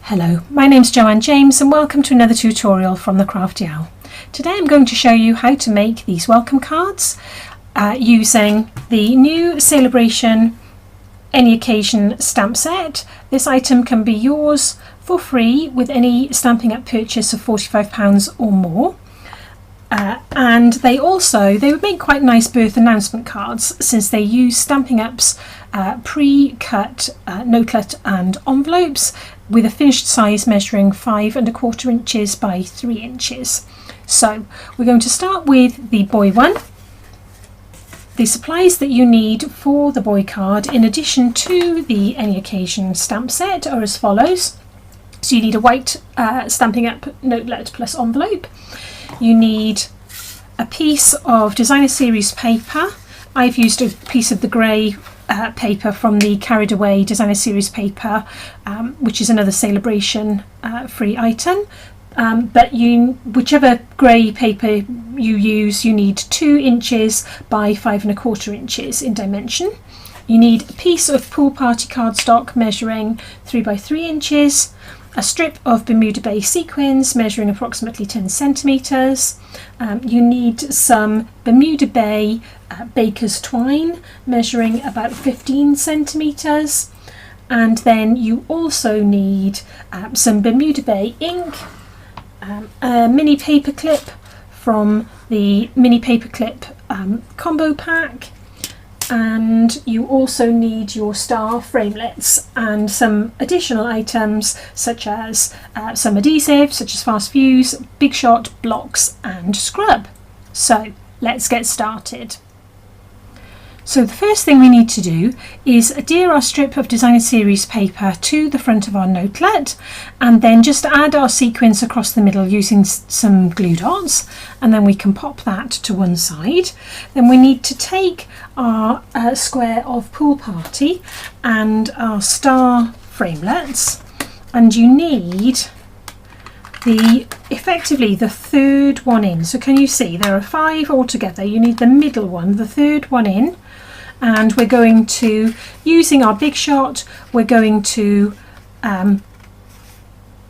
Hello, my name's Joanne James and welcome to another tutorial from the Crafty Owl. Today I'm going to show you how to make these welcome cards using the new Bration Any Occasion stamp set. This item can be yours for free with any Stampin' Up purchase of £45 or more. And they would make quite nice birth announcement cards since they use Stampin' Up's pre-cut notelet and envelopes with a finished size measuring 5 1/4 inches by 3 inches. So we're going to start with the boy one. The supplies that you need for the boy card in addition to the Any Occasion stamp set are as follows. So you need a white Stampin' Up notelet plus envelope. You need a piece of designer series paper. I've used a piece of the grey paper from the Carried Away designer series paper, which is another Bration free item. But whichever grey paper you use, you need 2 inches by 5 1/4 inches in dimension. You need a piece of pool party cardstock measuring 3 by 3 inches. A strip of Bermuda Bay sequins measuring approximately 10 centimetres. You need some Bermuda Bay baker's twine measuring about 15 centimetres. And then you also need some Bermuda Bay ink, a mini paper clip from the mini paperclip combo pack. And you also need your star framelets and some additional items such as some adhesive, such as fast fuse, big shot, blocks and scrub. So let's get started. So the first thing we need to do is adhere our strip of designer series paper to the front of our notelet and then just add our sequins across the middle using some glue dots, and then we can pop that to one side. Then we need to take our square of pool party and our star framelets, and you need effectively the third one in. So can you see there are 5 altogether? You need the middle one, the third one in. And we're going to, using our big shot, we're going to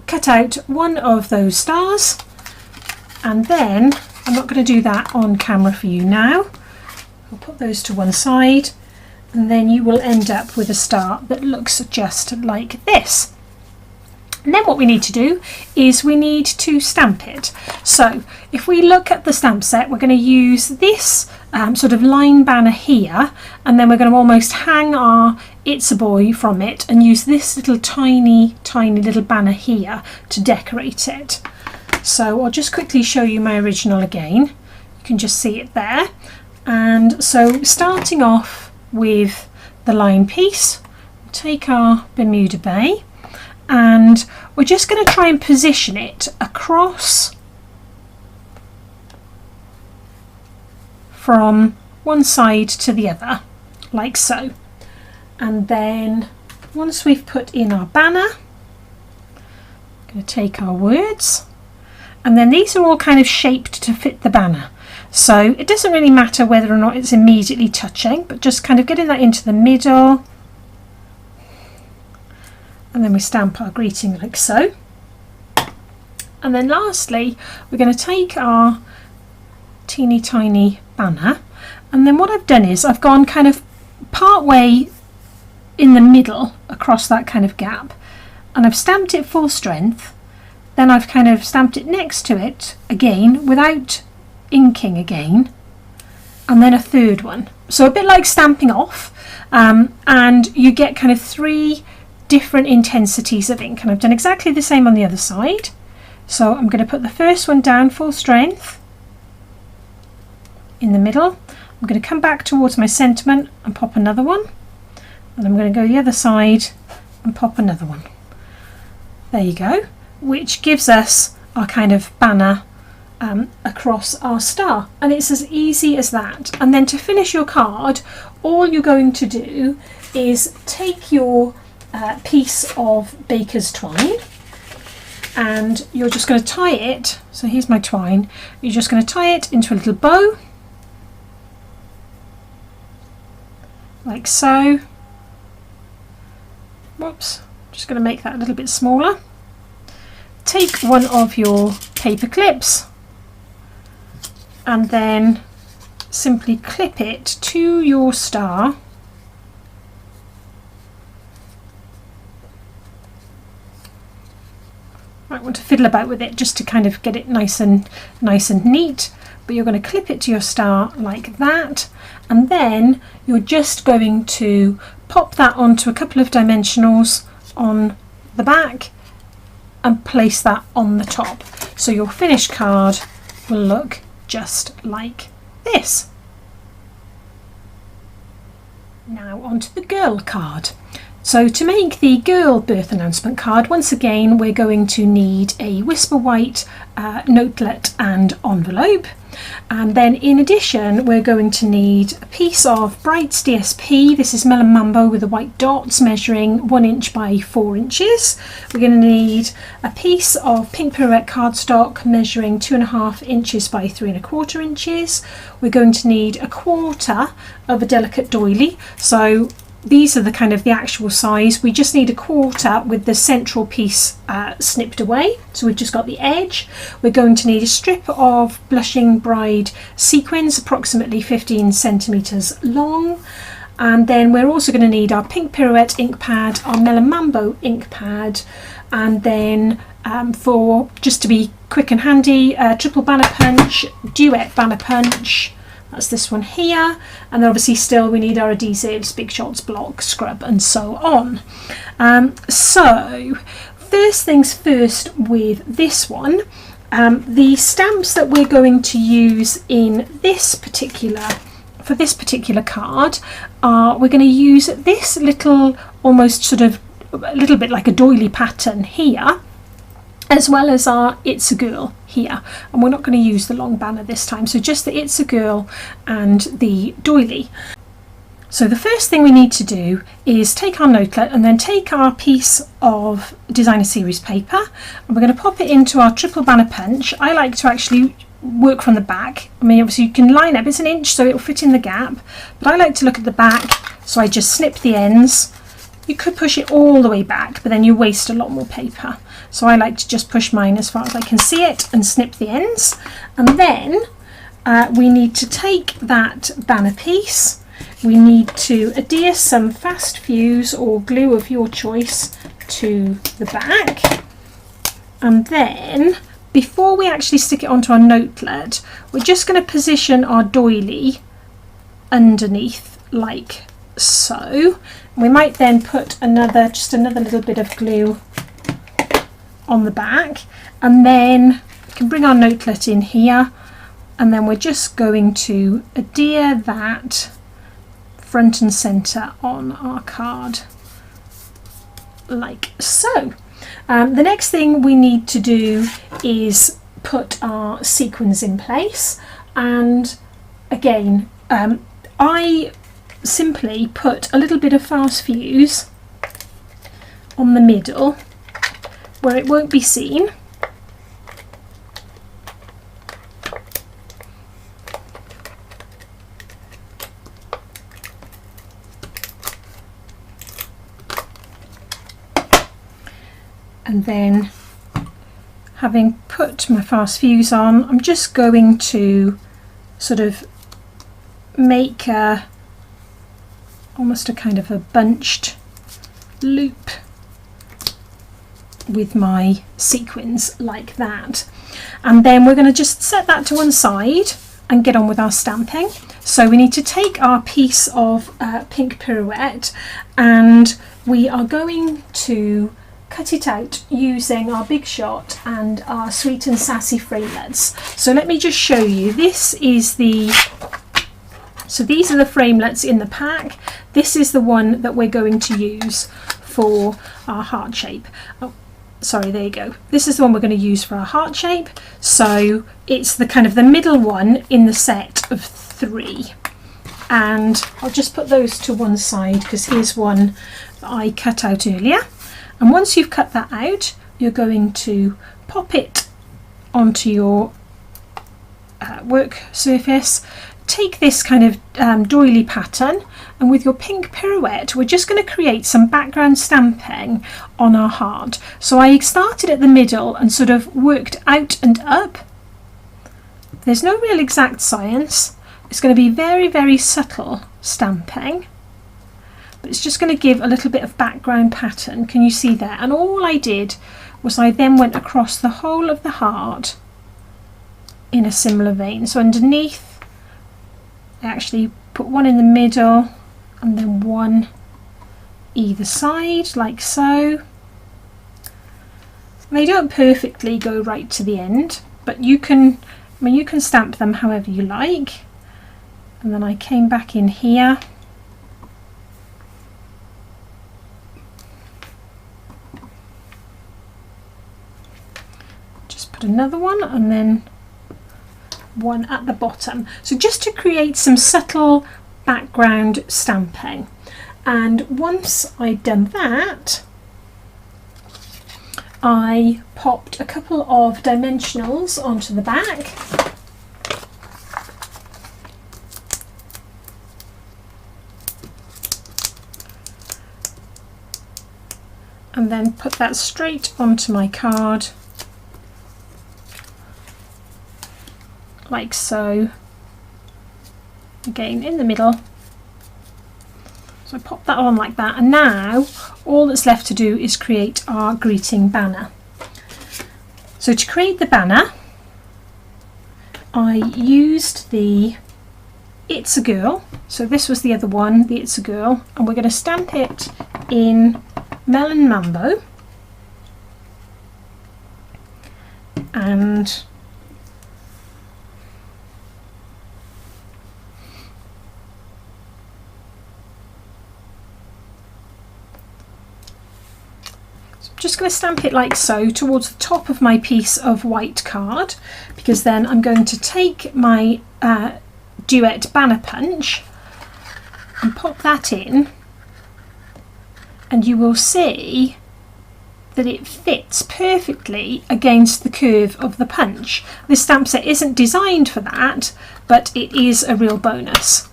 cut out one of those stars, and then I'm not going to do that on camera for you now. I'll put those to one side, and then you will end up with a star that looks just like this. And then what we need to do is we need to stamp it. So if we look at the stamp set, we're going to use this sort of line banner here, and then we're going to almost hang our It's a Boy from it and use this little tiny little banner here to decorate it. So I'll just quickly show you my original again. You can just see it there. And so starting off with the line piece, we'll take our Bermuda Bay, and we're just going to try and position it across from one side to the other, like so. And then once we've put in our banner, I'm going to take our words, and then these are all kind of shaped to fit the banner. So it doesn't really matter whether or not it's immediately touching, but just kind of getting that into the middle. And then we stamp our greeting like so. And then lastly, we're going to take our teeny tiny banner, and then what I've done is I've gone kind of part way in the middle across that kind of gap, and I've stamped it full strength. Then I've kind of stamped it next to it again without inking again, and then a third one. So a bit like stamping off, and you get kind of 3 different intensities of ink, and I've done exactly the same on the other side. So I'm going to put the first one down full strength in the middle. I'm going to come back towards my sentiment and pop another one, and I'm going to go the other side and pop another one. There you go, which gives us our kind of banner across our star, and it's as easy as that. And then to finish your card, all you're going to do is take your piece of baker's twine, and you're just going to tie it. So here's my twine. You're just going to tie it into a little bow like so. Whoops, just going to make that a little bit smaller. take one of your paper clips and then simply clip it to your star. Might want to fiddle about with it just to kind of get it nice and neat, but you're going to clip it to your star like that, and then you're just going to pop that onto a couple of dimensionals on the back and place that on the top. So your finished card will look just like this. Now onto the girl card. So to make the girl birth announcement card, once again we're going to need a Whisper White notelet and envelope, and then in addition we're going to need a piece of Bright's DSP. This is Melon Mambo with the white dots measuring 1 inch by 4 inches. We're going to need a piece of Pink Pirouette cardstock measuring 2.5 inches by 3.25 inches. We're going to need 1/4 of a delicate doily. So these are the actual size. We just need 1/4 with the central piece snipped away, so we've just got the edge. We're going to need a strip of Blushing Bride sequins, approximately 15 centimeters long, and then we're also going to need our Pink Pirouette ink pad, our Melon Mambo ink pad, and then for just to be quick and handy, triple banner punch, duet banner punch. That's this one here, and then obviously still we need our adhesives, Big Shots, block, scrub, and so on. So first things first with this one, the stamps that we're going to use in this particular card are, we're going to use this little, almost sort of a little bit like a doily pattern here, as well as our It's a Girl here, and we're not going to use the long banner this time, so just the It's a Girl and the doily. So the first thing we need to do is take our notelet and then take our piece of designer series paper, and we're going to pop it into our triple banner punch. I like to actually work from the back. I mean, obviously you can line up, it's an inch so it'll fit in the gap, but I like to look at the back, so I just snip the ends. You could push it all the way back, but then you waste a lot more paper. So I like to just push mine as far as I can see it and snip the ends. And then we need to take that banner piece. We need to adhere some fast fuse or glue of your choice to the back. And then, before we actually stick it onto our notelet, we're just going to position our doily underneath like so. We might then put just another little bit of glue on the back, and then we can bring our notelet in here, and then we're just going to adhere that front and center on our card like so. The next thing we need to do is put our sequins in place, and again I simply put a little bit of fast fuse on the middle where it won't be seen, and then having put my fast fuse on, I'm just going to sort of make almost a kind of a bunched loop with my sequins like that, and then we're going to just set that to one side and get on with our stamping. So we need to take our piece of Pink Pirouette, and we are going to cut it out using our Big Shot and our Sweet and Sassy framelets. So let me just show you. So these are the framelets in the pack. This is the one that we're going to use for our heart shape. Oh, sorry, there you go. This is the one we're going to use for our heart shape. So it's the kind of the middle one in the set of 3. And I'll just put those to one side because here's one that I cut out earlier. And once you've cut that out, you're going to pop it onto your work surface. Take this kind of doily pattern, and with your pink pirouette we're just going to create some background stamping on our heart. So I started at the middle and sort of worked out and up. There's no real exact science. It's going to be very, very subtle stamping, but it's just going to give a little bit of background pattern. Can you see there? And all I did was I then went across the whole of the heart in a similar vein. So underneath I actually put one in the middle and then one either side, like so. They don't perfectly go right to the end, but you can, I mean, you can stamp them however you like. And then I came back in here. Just put another one and then one at the bottom. So just to create some subtle background stamping. And once I'd done that, I popped a couple of dimensionals onto the back. And then put that straight onto my card, like so, again in the middle. So I pop that on like that, and now all that's left to do is create our greeting banner. So to create the banner, I used the It's a Girl, so this was the other one, the It's a Girl, and we're going to stamp it in Melon Mambo, and just going to stamp it like so towards the top of my piece of white card, because then I'm going to take my duet banner punch and pop that in, and you will see that it fits perfectly against the curve of the punch. This stamp set isn't designed for that, but it is a real bonus.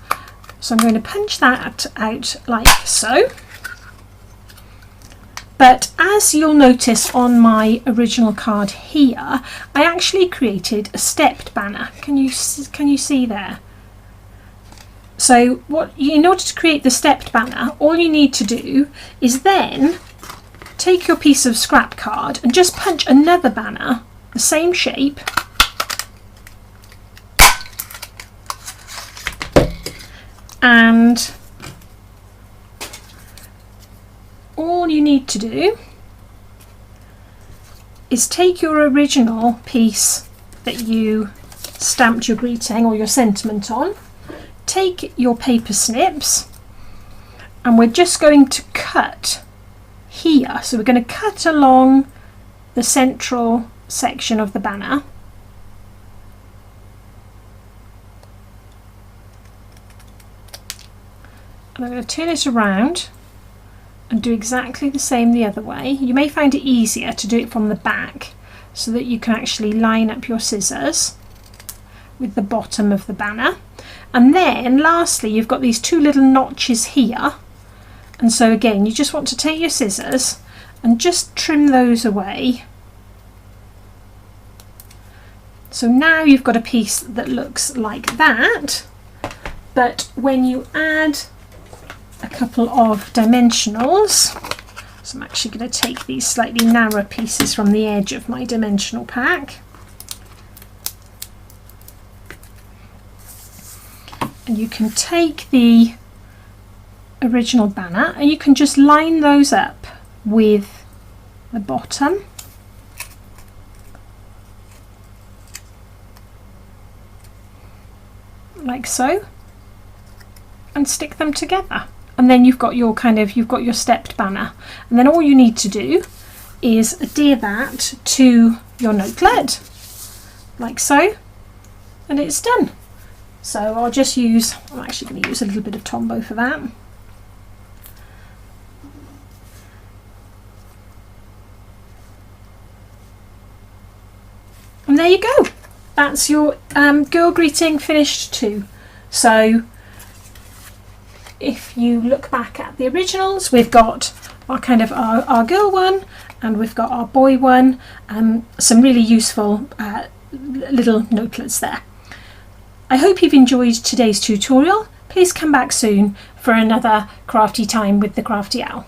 So I'm going to punch that out like so. But as you'll notice on my original card here, I actually created a stepped banner. Can you see there? So in order to create the stepped banner, all you need to do is then take your piece of scrap card and just punch another banner, the same shape, and all you need to do is take your original piece that you stamped your greeting or your sentiment on, take your paper snips, and we're just going to cut here. So we're going to cut along the central section of the banner. And I'm going to turn it around and do exactly the same the other way. You may find it easier to do it from the back so that you can actually line up your scissors with the bottom of the banner. And then lastly, you've got these two little notches here, and so again you just want to take your scissors and just trim those away. So now you've got a piece that looks like that, but when you add a couple of dimensionals, so I'm actually going to take these slightly narrower pieces from the edge of my dimensional pack, and you can take the original banner and you can just line those up with the bottom, like so, and stick them together. And then you've got your stepped banner, and then all you need to do is adhere that to your notelet like so, and it's done. So I'm actually going to use a little bit of Tombow for that. And there you go. that's your girl greeting finished too. So if you look back at the originals, we've got our kind of our girl one, and we've got our boy one, some really useful little notelets there. I hope you've enjoyed today's tutorial. Please come back soon for another crafty time with the Crafty Owl.